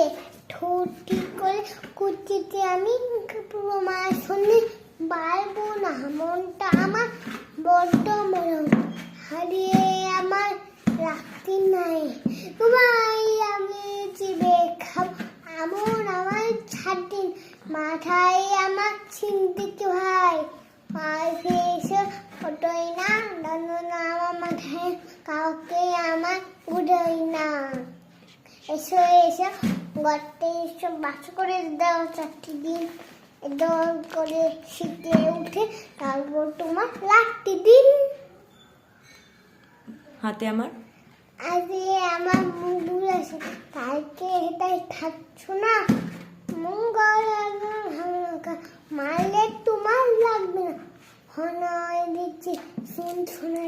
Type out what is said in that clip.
রে ঠোঁটি করে কুচিতে আমি তোমার শুনে পারবো না মনটা আমার বড্ড মরম হারিয়ে আমার রাখতে নাই তোমায় আমি চিবে খাব এমন আমার ছাড়দিন মাথায় আমার চিন্তিত ভাই আর এসে ওঠোই না দানো না আমার মাথায় কাউকে আমার উঠোই না এসো এসো গর্তে এসো বাস করে দাও 4টি দিন দল করে শীতে উঠে তারপর তোমার লাস্টটি দিন হাতে আমার আজকে আমার মুগুল আছে কালকে এটাই থাকছো না মঙ্গল মারলে তোমার লাগবে না হনয় দিচ্ছি শোনা